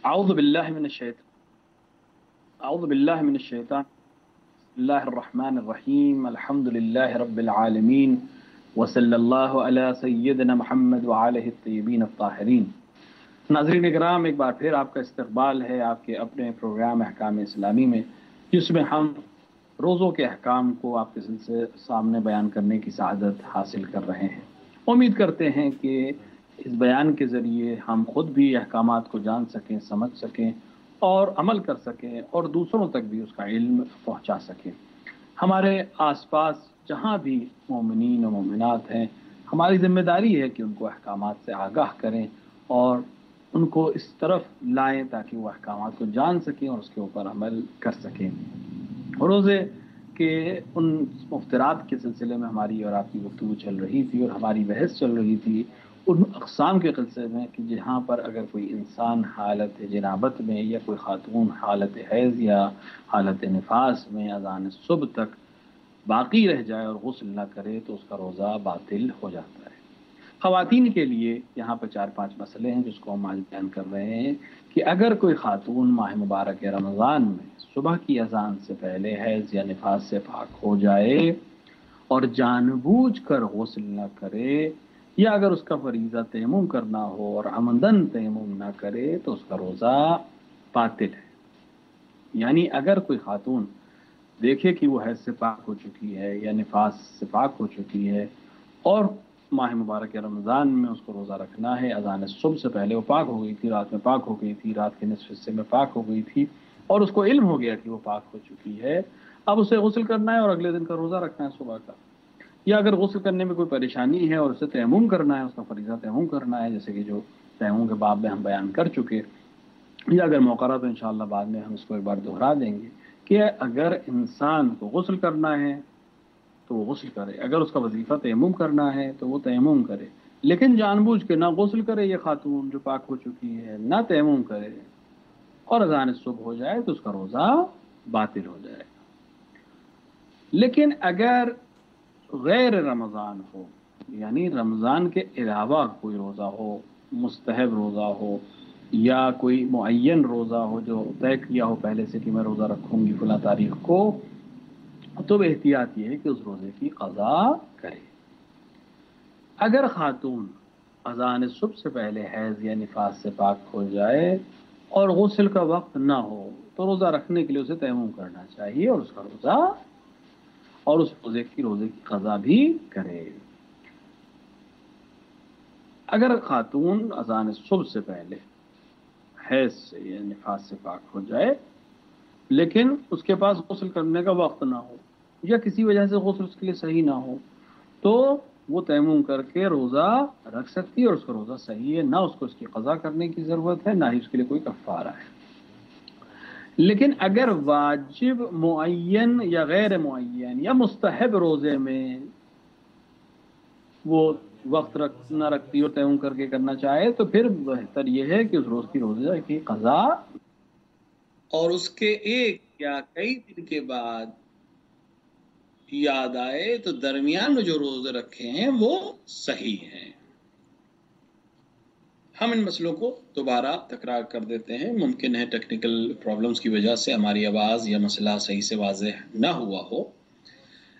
أعوذ بالله من الشيطان أعوذ بالله من الشيطان بسم الله الرحمن الرحيم الحمد لله رب العالمين وصلی اللہ علی سیدنا محمد وآلہ الطیبین الطاہرین۔ ناظرین اکرام، ایک بار پھر آپ کا استقبال ہے آپ کے اپنے پروگرام احکام اسلامی میں، جس میں ہم روزوں کے احکام کو آپ کے سامنے بیان کرنے کی سعادت حاصل کر رہے ہیں۔ امید کرتے ہیں کہ اس بیان کے ذریعے ہم خود بھی احکامات کو جان سکیں، سمجھ سکیں اور عمل کر سکیں، اور دوسروں تک بھی اس کا علم پہنچا سکیں۔ ہمارے آس پاس جہاں بھی مومنین و مومنات ہیں، ہماری ذمہ داری ہے کہ ان کو احکامات سے آگاہ کریں اور ان کو اس طرف لائیں تاکہ وہ احکامات کو جان سکیں اور اس کے اوپر عمل کر سکیں۔ روزے کے ان مفترات کے سلسلے میں ہماری اور آپ کی گفتگو چل رہی تھی اور ہماری بحث چل رہی تھی ان اقسام کے سلسلے میں کہ جہاں پر اگر کوئی انسان حالت جنابت میں یا کوئی خاتون حالت حیض یا حالت نفاس میں اذان صبح تک باقی رہ جائے اور غسل نہ کرے تو اس کا روزہ باطل ہو جاتا ہے۔ خواتین کے لیے یہاں پر 4-5 مسئلے ہیں جس کو ہم آج بیان کر رہے ہیں کہ اگر کوئی خاتون ماہ مبارک رمضان میں صبح کی اذان سے پہلے حیض یا نفاس سے پاک ہو جائے اور جان بوجھ کر غسل نہ کرے، یا اگر اس کا فریضہ تیمم کرنا ہو اور عمدن تیمم نہ کرے تو اس کا روزہ باطل ہے۔ یعنی اگر کوئی خاتون دیکھے کہ وہ حیض سے پاک ہو چکی ہے یا نفاس سے پاک ہو چکی ہے اور ماہ مبارک رمضان میں اس کو روزہ رکھنا ہے، اذان صبح سے پہلے وہ پاک ہو گئی تھی، رات میں پاک ہو گئی تھی، رات کے نصف حصے میں پاک ہو گئی تھی اور اس کو علم ہو گیا کہ وہ پاک ہو چکی ہے، اب اسے غسل کرنا ہے اور اگلے دن کا روزہ رکھنا ہے صبح کا۔ یا اگر غسل کرنے میں کوئی پریشانی ہے اور اسے تیمم کرنا ہے، اس کا فریضہ تیمم کرنا ہے، جیسے کہ جو تیمم کے باب میں ہم بیان کر چکے، یا اگر موقع رہا تو انشاءاللہ بعد میں ہم اس کو ایک بار دہرا دیں گے کہ اگر انسان کو غسل کرنا ہے تو وہ غسل کرے، اگر اس کا وظیفہ تیمم کرنا ہے تو وہ تیمم کرے، لیکن جان بوجھ کے نہ غسل کرے یہ خاتون جو پاک ہو چکی ہے، نہ تیمم کرے اور اذان صبح ہو جائے تو اس کا روزہ باطل ہو جائے گا۔ لیکن اگر غیر رمضان ہو، یعنی رمضان کے علاوہ کوئی روزہ ہو، مستحب روزہ ہو یا کوئی معین روزہ ہو جو طے کیا ہو پہلے سے کہ میں روزہ رکھوں گی فلاں تاریخ کو، تو احتیاط یہ ہے کہ اس روزے کی قضا کرے۔ اگر خاتون اذان صبح سے پہلے حیض یا نفاس سے پاک ہو جائے اور غسل کا وقت نہ ہو تو روزہ رکھنے کے لیے اسے تیمم کرنا چاہیے اور اس کا روزہ اور اس روزے کی قضا بھی کرے۔ اگر خاتون اذان صبح سے پہلے حیض سے یا نفاس سے پاک ہو جائے لیکن اس کے پاس غسل کرنے کا وقت نہ ہو یا کسی وجہ سے غسل اس کے لیے صحیح نہ ہو تو وہ تیمم کر کے روزہ رکھ سکتی ہے اور اس کا روزہ صحیح ہے، نہ اس کو اس کی قضا کرنے کی ضرورت ہے، نہ ہی اس کے لیے کوئی کفارہ ہے۔ لیکن اگر واجب معین یا غیر معین یا مستحب روزے میں وہ وقت نہ رکھتی اور تیمم کر کے کرنا چاہے تو پھر بہتر یہ ہے کہ اس روز کی روزے کی قضا اور اس کے ایک یا کئی دن کے بعد یاد آئے تو درمیان میں جو روزے رکھے ہیں وہ صحیح ہیں۔ ہم ان مسئلوں کو دوبارہ تکرار کر دیتے ہیں، ممکن ہے ٹیکنیکل پرابلمز کی وجہ سے ہماری آواز یا مسئلہ صحیح سے واضح نہ ہوا ہو۔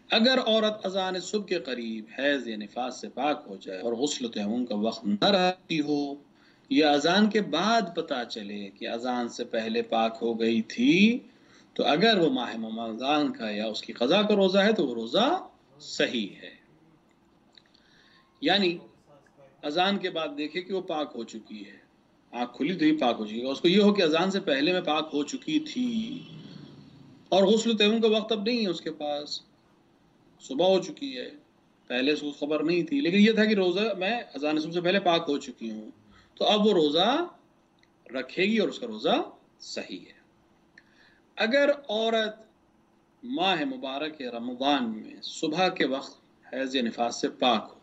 اگر عورت اذان صبح کے قریب حیض یا نفاس سے پاک ہو جائے اور غسل و تیمم کا وقت نہ رہتی ہو یا اذان کے بعد پتہ چلے کہ اذان سے پہلے پاک ہو گئی تھی تو اگر وہ ماہ رمضان کا یا اس کی قضا کا روزہ ہے تو وہ روزہ صحیح ہے۔ یعنی اذان کے بعد دیکھے کہ وہ پاک ہو چکی ہے، آنکھ کھلی تو ہی پاک ہو چکی ہے، اس کو یہ ہو کہ اذان سے پہلے میں پاک ہو چکی تھی اور غسل و تیمم کا وقت اب نہیں ہے اس کے پاس، صبح ہو چکی ہے، پہلے اس کو خبر نہیں تھی، لیکن یہ تھا کہ روزہ میں اذان صبح سے پہلے پاک ہو چکی ہوں، تو اب وہ روزہ رکھے گی اور اس کا روزہ صحیح ہے۔ اگر عورت ماہ مبارک رمضان میں صبح کے وقت حیض یا نفاس سے پاک ہو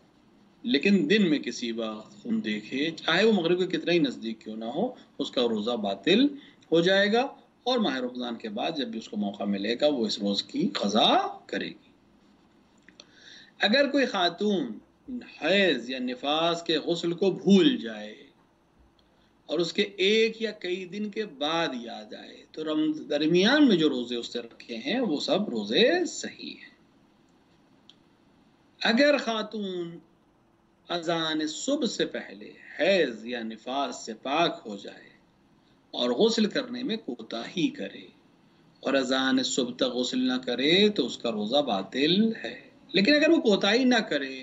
لیکن دن میں کسی وقت خون دیکھے، چاہے وہ مغرب کے کتنا ہی نزدیک کیوں نہ ہو، اس کا روزہ باطل ہو جائے گا اور ماہ رمضان کے بعد جب بھی اس کو موقع ملے گا وہ اس روز کی قضا کرے گی۔ اگر کوئی خاتون حیض یا نفاس کے غسل کو بھول جائے اور اس کے ایک یا کئی دن کے بعد یاد آئے تو درمیان میں جو روزے اس نے رکھے ہیں وہ سب روزے صحیح ہیں۔ اگر خاتون اذان صبح سے پہلے حیض یا نفاس سے پاک ہو جائے اور غسل کرنے میں کوتاہی کرے اور اذان صبح تک غسل نہ کرے تو اس کا روزہ باطل ہے۔ لیکن اگر وہ کوتاہی نہ کرے،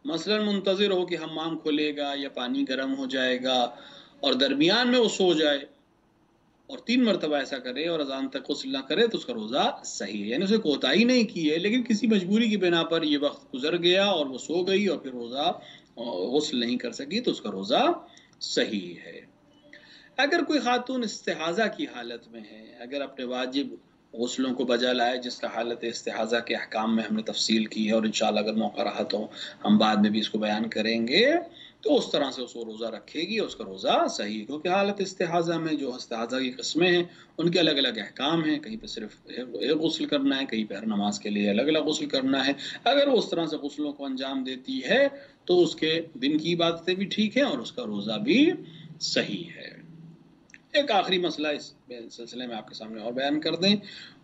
مثلا منتظر ہو کہ حمام کھلے گا یا پانی گرم ہو جائے گا اور درمیان میں وہ سو جائے اور 3 مرتبہ ایسا کرے اور اذان تک غسل نہ کرے تو اس کا روزہ صحیح ہے، یعنی اسے کوتاہی نہیں کی ہے لیکن کسی مجبوری کی بنا پر یہ وقت گزر گیا اور وہ سو گئی اور پھر روزہ غسل نہیں کر سکی تو اس کا روزہ صحیح ہے۔ اگر کوئی خاتون استحاضہ کی حالت میں ہے، اگر اپنے واجب غسلوں کو بجا لائے، جس کا حالت استحاضہ کے احکام میں ہم نے تفصیل کی ہے اور انشاءاللہ اگر موقع رہا تو ہم بعد میں بھی اس کو بیان کریں گے، تو اس طرح سے اس کو روزہ رکھے گی اور اس کا روزہ صحیح ہے، کیونکہ حالت استحاضہ میں جو استحاضہ کی قسمیں ہیں ان کے الگ الگ احکام ہیں، کہیں پہ صرف ایک غسل کرنا ہے، کہیں پہ ہر نماز کے لیے الگ الگ غسل کرنا ہے۔ اگر وہ اس طرح سے غسلوں کو انجام دیتی ہے تو اس کے دن کی عبادتیں بھی ٹھیک ہیں اور اس کا روزہ بھی صحیح ہے۔ ایک آخری مسئلہ اس سلسلے میں آپ کے سامنے اور بیان کر دیں،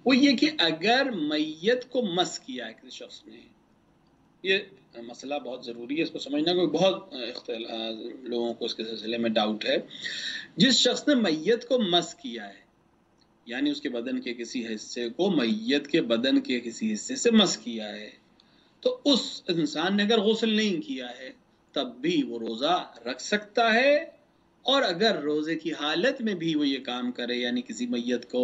وہ یہ کہ اگر میت کو مس کیا ہے کسی شخص نے، یہ مسئلہ بہت ضروری ہے اس کو سمجھنا، کیونکہ بہت لوگوں کو اس کے سلسلے میں ڈاؤٹ ہے۔ جس شخص نے میت کو مس کیا ہے، یعنی اس کے بدن کے کسی حصے کو میت کے بدن کے کسی حصے سے مس کیا ہے، تو اس انسان نے اگر غسل نہیں کیا ہے تب بھی وہ روزہ رکھ سکتا ہے، اور اگر روزے کی حالت میں بھی وہ یہ کام کرے، یعنی کسی میت کو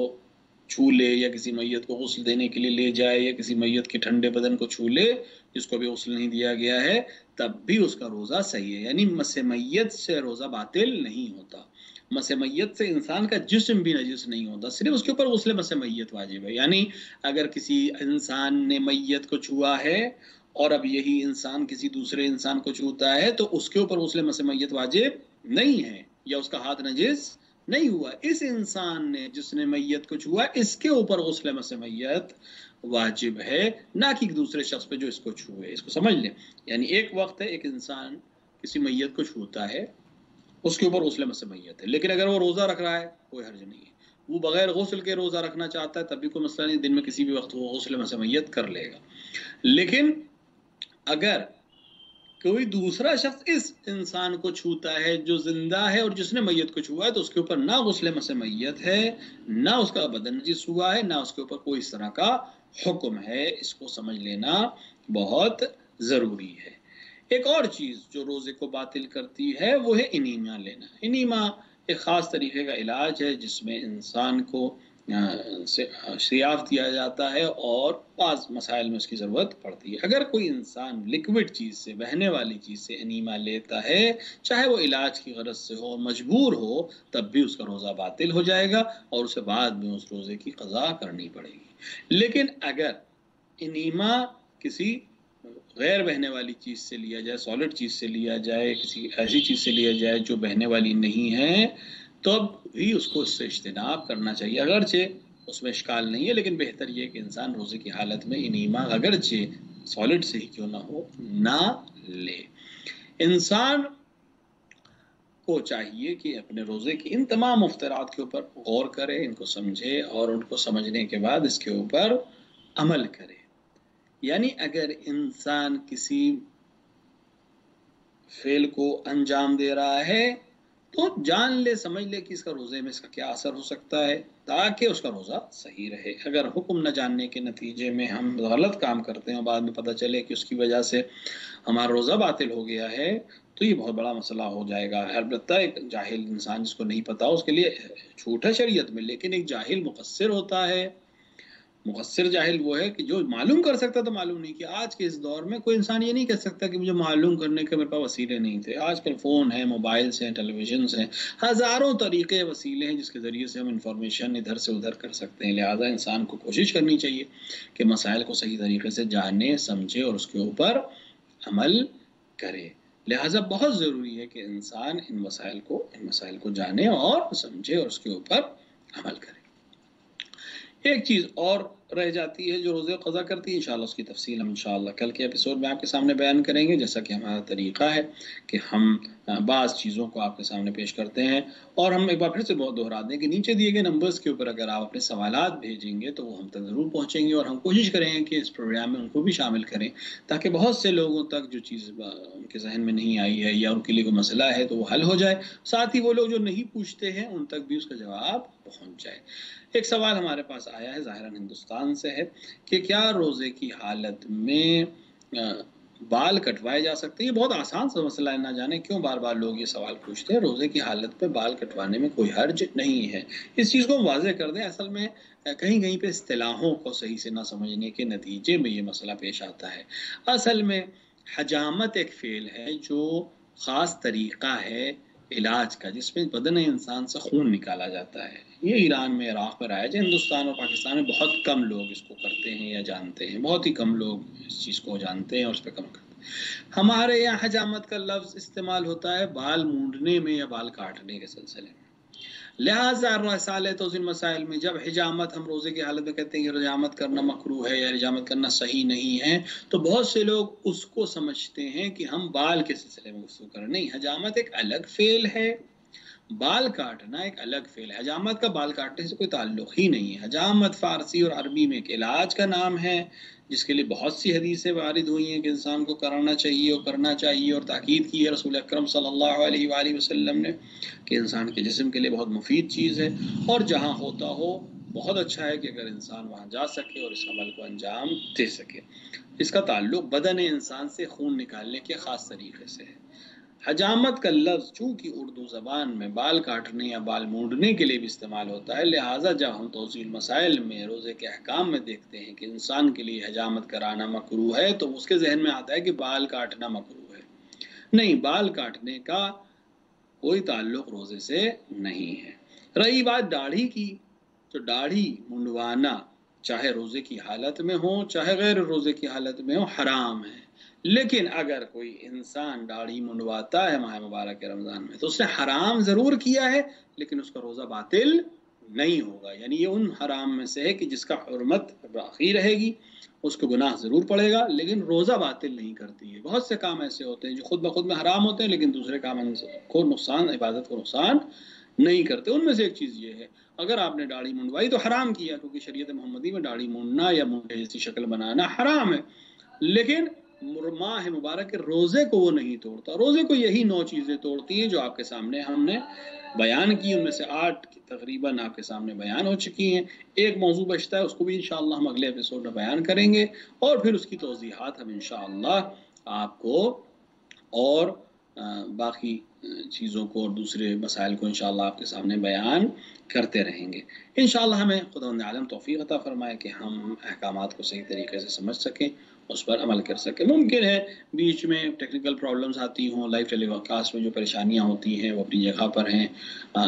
چھو لے یا کسی میت کو غسل دینے کے لیے لے جائے یا کسی میت کے ٹھنڈے بدن کو چھو لے جس کو بھی غسل نہیں دیا گیا ہے، تب بھی اس کا روزہ صحیح ہے، یعنی مس میت سے روزہ باطل نہیں ہوتا۔ مس میت سے انسان کا جسم بھی نجس نہیں ہوتا، صرف اس کے اوپر غسل مس میت واجب ہے۔ یعنی اگر کسی انسان نے میت کو چھوا ہے اور اب یہی انسان کسی دوسرے انسان کو چھوتا ہے تو اس کے اوپر غسل مس میت واجب نہیں ہے، یا اس کا ہاتھ نجس نہیں ہوا۔ اس انسان نے جس نے میت کو چھوا اس کے اوپر غسل مس میت واجب ہے، نہ کہ دوسرے شخص پہ جو اس کو چھوئے۔ اس کو سمجھ لیں، یعنی ایک وقت ہے ایک انسان کسی میت کو چھوتا ہے، اس کے اوپر غسل مس میت ہے، لیکن اگر وہ روزہ رکھ رہا ہے کوئی حرج نہیں ہے، وہ بغیر غسل کے روزہ رکھنا چاہتا ہے تب بھی کوئی مسئلہ نہیں، دن میں کسی بھی وقت وہ غسل مس میت کر لے گا۔ لیکن اگر کوئی دوسرا شخص اس انسان کو چھوتا ہے جو زندہ ہے اور جس نے میت کو چھوا ہے تو اس کے اوپر نہ غسل مس میت ہے، نہ اس کا بدن نجس ہوا ہے، نہ اس کے اوپر کوئی اس طرح کا حکم ہے۔ اس کو سمجھ لینا بہت ضروری ہے۔ ایک اور چیز جو روزے کو باطل کرتی ہے وہ ہے انیما لینا۔ انیما ایک خاص طریقے کا علاج ہے جس میں انسان کو سیاف دیا جاتا ہے اور بعض مسائل میں اس کی ضرورت پڑتی ہے۔ اگر کوئی انسان لکوڈ چیز سے، بہنے والی چیز سے انیما لیتا ہے، چاہے وہ علاج کی غرض سے ہو، مجبور ہو، تب بھی اس کا روزہ باطل ہو جائے گا اور اسے بعد میں اس روزے کی قضا کرنی پڑے گی۔ لیکن اگر انیما کسی غیر بہنے والی چیز سے لیا جائے، سالڈ چیز سے لیا جائے، کسی ایسی چیز سے لیا جائے جو بہنے والی نہیں ہے، تب بھی اس کو اس سے اجتناب کرنا چاہیے۔ اگرچہ اس میں اشکال نہیں ہے لیکن بہتر یہ کہ انسان روزے کی حالت میں انیما اگرچہ سالڈ سے ہی کیوں نہ ہو نہ لے۔ انسان کو چاہیے کہ اپنے روزے کی ان تمام مفترات کے اوپر غور کرے، ان کو سمجھے اور ان کو سمجھنے کے بعد اس کے اوپر عمل کرے۔ یعنی اگر انسان کسی فعل کو انجام دے رہا ہے تو جان لے، سمجھ لے کہ اس کا روزے میں اس کا کیا اثر ہو سکتا ہے تاکہ اس کا روزہ صحیح رہے۔ اگر حکم نہ جاننے کے نتیجے میں ہم غلط کام کرتے ہیں اور بعد میں پتہ چلے کہ اس کی وجہ سے ہمارا روزہ باطل ہو گیا ہے تو یہ بہت بڑا مسئلہ ہو جائے گا۔ البتہ ایک جاہل انسان جس کو نہیں پتا اس کے لیے چھوٹ ہے شریعت میں، لیکن ایک جاہل مقصر ہوتا ہے۔ مقصر جاہل وہ ہے کہ جو معلوم کر سکتا تو معلوم نہیں کیا۔ آج کے اس دور میں کوئی انسان یہ نہیں کہہ سکتا کہ مجھے معلوم کرنے کے میرے پاس وسیلے نہیں تھے۔ آج کل فون ہیں، موبائلز ہیں، ٹیلی ویژنز ہیں، ہزاروں طریقے وسیلے ہیں جس کے ذریعے سے ہم انفارمیشن ادھر سے ادھر کر سکتے ہیں۔ لہٰذا انسان کو کوشش کرنی چاہیے کہ مسائل کو صحیح طریقے سے جانے، سمجھے اور اس کے اوپر عمل کرے۔ لہٰذا بہت ضروری ہے کہ انسان ان مسائل کو جانے اور سمجھے اور اس کے اوپر عمل کرے۔ ایک چیز اور رہ جاتی ہے جو روزے قضا کرتی ہے، انشاءاللہ اس کی تفصیل ہم انشاءاللہ کل کے ایپیسوڈ میں آپ کے سامنے بیان کریں گے۔ جیسا کہ ہمارا طریقہ ہے کہ ہم بعض چیزوں کو آپ کے سامنے پیش کرتے ہیں. اور ہم ایک بار پھر سے بہت دہرا دیں کہ نیچے دیے گئے نمبرز کے اوپر اگر آپ اپنے سوالات بھیجیں گے تو وہ ہم تک ضرور پہنچیں گے، اور ہم کوشش کریں گے کہ اس پروگرام میں ان کو بھی شامل کریں تاکہ بہت سے لوگوں تک جو چیز ان کے ذہن میں نہیں آئی ہے یا ان کے لیے کوئی مسئلہ ہے تو وہ حل ہو جائے، ساتھ ہی وہ لوگ جو نہیں پوچھتے ہیں ان تک بھی اس کا جواب پہنچ جائے. ایک سوال ہمارے پاس آیا ہے، ظاہراً ہندوستان سے ہے، کہ کیا روزے کی حالت میں بال کٹوائے جا سکتے ہیں؟ یہ بہت آسان سا مسئلہ ہے، نہ جانے کیوں بار بار لوگ یہ سوال پوچھتے ہیں. روزے کی حالت پہ بال کٹوانے میں کوئی حرج نہیں ہے. اس چیز کو ہم واضح کر دیں، اصل میں کہیں کہیں پہ اصطلاحوں کو صحیح سے نہ سمجھنے کے نتیجے میں یہ مسئلہ پیش آتا ہے. اصل میں حجامت ایک فعل ہے جو خاص طریقہ ہے علاج کا، جس میں بدن انسان سے خون نکالا جاتا ہے. یہ ایران میں، عراق میں رائج ہے، ہندوستان اور پاکستان میں بہت کم لوگ اس کو کرتے ہیں یا جانتے ہیں، بہت ہی کم لوگ اس چیز کو جانتے ہیں اور اس پہ کم کرتے ہیں. ہمارے یہاں حجامت کا لفظ استعمال ہوتا ہے بال مونڈنے میں یا بال کاٹنے کے سلسلے میں. لہٰذا رسالہ توضیح المسائل میں جب حجامت ہم روزے کی حالت میں کہتے ہیں کہ حجامت کرنا مکروہ ہے یا حجامت کرنا صحیح نہیں ہے، تو بہت سے لوگ اس کو سمجھتے ہیں کہ ہم بال کے سلسلے میں گفتگو کریں. نہیں، حجامت ایک الگ فعل ہے، بال کاٹنا ایک الگ فعل ہے. حجامت کا بال کاٹنے سے کوئی تعلق ہی نہیں ہے. حجامت فارسی اور عربی میں ایک علاج کا نام ہے جس کے لیے بہت سی حدیثیں وارد ہوئی ہیں کہ انسان کو کرنا چاہیے اور کرنا چاہیے، اور تاکید کی ہے رسول اکرم صلی اللہ علیہ وآلہ وسلم نے کہ انسان کے جسم کے لیے بہت مفید چیز ہے، اور جہاں ہوتا ہو بہت اچھا ہے کہ اگر انسان وہاں جا سکے اور اس عمل کو انجام دے سکے. اس کا تعلق بدن انسان سے خون نکالنے کے خاص طریقے سے ہے. حجامت کا لفظ چونکہ اردو زبان میں بال کاٹنے یا بال مونڈنے کے لیے بھی استعمال ہوتا ہے، لہٰذا جب ہم توضیح المسائل میں روزے کے احکام میں دیکھتے ہیں کہ انسان کے لیے حجامت کرانا مکروہ ہے تو اس کے ذہن میں آتا ہے کہ بال کاٹنا مکروہ ہے. نہیں، بال کاٹنے کا کوئی تعلق روزے سے نہیں ہے. رہی بات داڑھی کی، تو داڑھی منڈوانا چاہے روزے کی حالت میں ہو چاہے غیر روزے کی حالت میں ہو حرام ہے. لیکن اگر کوئی انسان داڑھی منڈواتا ہے ماہ مبارک رمضان میں تو اس نے حرام ضرور کیا ہے، لیکن اس کا روزہ باطل نہیں ہوگا. یعنی یہ ان حرام میں سے ہے کہ جس کا حرمت باقی رہے گی، اس کو گناہ ضرور پڑے گا لیکن روزہ باطل نہیں کرتی ہے. بہت سے کام ایسے ہوتے ہیں جو خود بخود میں حرام ہوتے ہیں لیکن دوسرے کام کو نقصان، عبادت کو نقصان نہیں کرتے. ان میں سے ایک چیز یہ ہے، اگر آپ نے داڑھی منڈوائی تو حرام کیا، کیونکہ شریعت محمدی میں داڑھی مونڈنا یا مونڈے جیسی شکل بنانا حرام ہے، لیکن ماہ مبارک کے روزے کو وہ نہیں توڑتا. روزے کو یہی 9 چیزیں توڑتی ہیں جو آپ کے سامنے ہم نے بیان کی. ان میں سے 8 تقریباً آپ کے سامنے بیان ہو چکی ہیں. ایک موضوع بچتا ہے، اس کو بھی انشاءاللہ ہم اگلے ایپیسوڈ میں بیان کریں گے، اور پھر اس کی توضیحات ہم انشاءاللہ آپ کو اور باقی چیزوں کو اور دوسرے مسائل کو انشاءاللہ آپ کے سامنے بیان کرتے رہیں گے. انشاءاللہ ہمیں خداوند عالم توفیق عطا فرمائے کہ ہم احکامات کو صحیح طریقے سے سمجھ سکیں، اس پر عمل کر سکیں. ممکن ہے بیچ میں ٹیکنیکل پرابلمز آتی ہوں، لائف ٹیلی کاسٹ میں جو پریشانیاں ہوتی ہیں وہ اپنی جگہ پر ہیں.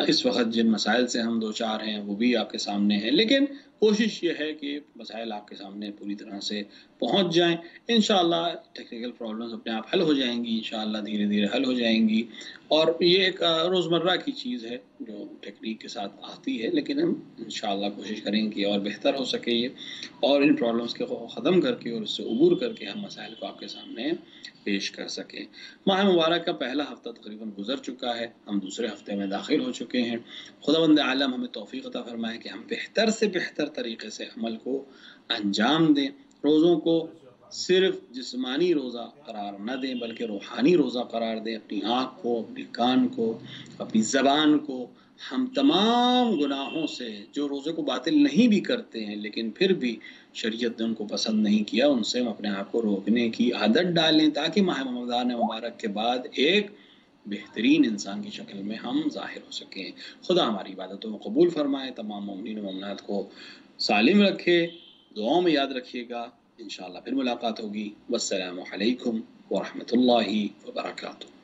اس وقت جن مسائل سے ہم دو چار ہیں وہ بھی آپ کے سامنے ہیں، لیکن کوشش یہ ہے کہ مسائل آپ کے سامنے پوری طرح سے پہنچ جائیں. انشاءاللہ ٹیکنیکل پرابلمز اپنے آپ حل ہو جائیں گی، انشاءاللہ دھیرے دھیرے حل ہو جائیں گی. اور یہ ایک روزمرہ کی چیز ہے جو ٹیکنیک کے ساتھ آتی ہے، لیکن ہم انشاءاللہ کوشش کریں کہ اور بہتر ہو سکے یہ، اور ان پرابلمز کو ختم کر کے اور اس سے عبور کر کے ہم مسائل کو آپ کے سامنے پیش کر سکیں. ماہ مبارک کا پہلا ہفتہ تقریباً گزر چکا ہے، ہم دوسرے ہفتے میں داخل ہو چکے ہیں. خداوند عالم ہمیں توفیق عطا فرمائے کہ ہم بہتر سے بہتر طریقے سے عمل کو انجام دیں. روزوں کو صرف جسمانی روزہ قرار نہ دیں بلکہ روحانی روزہ قرار دیں. اپنی آنکھ کو، اپنے کان کو، اپنی زبان کو ہم تمام گناہوں سے جو روزے کو باطل نہیں بھی کرتے ہیں لیکن پھر بھی شریعت نے ان کو پسند نہیں کیا، ان سے ہم اپنے آپ کو روکنے کی عادت ڈالیں تاکہ ماہ رمضان مبارک کے بعد ایک بہترین انسان کی شکل میں ہم ظاہر ہو سکیں. خدا ہماری عبادتوں کو قبول فرمائے، تمام مومنین و مومنات کو سالم رکھے. دعاؤں میں یاد رکھیے گا. انشاءاللہ پھر ملاقات ہوگی. والسلام علیکم ورحمۃ اللہ وبرکاتہ.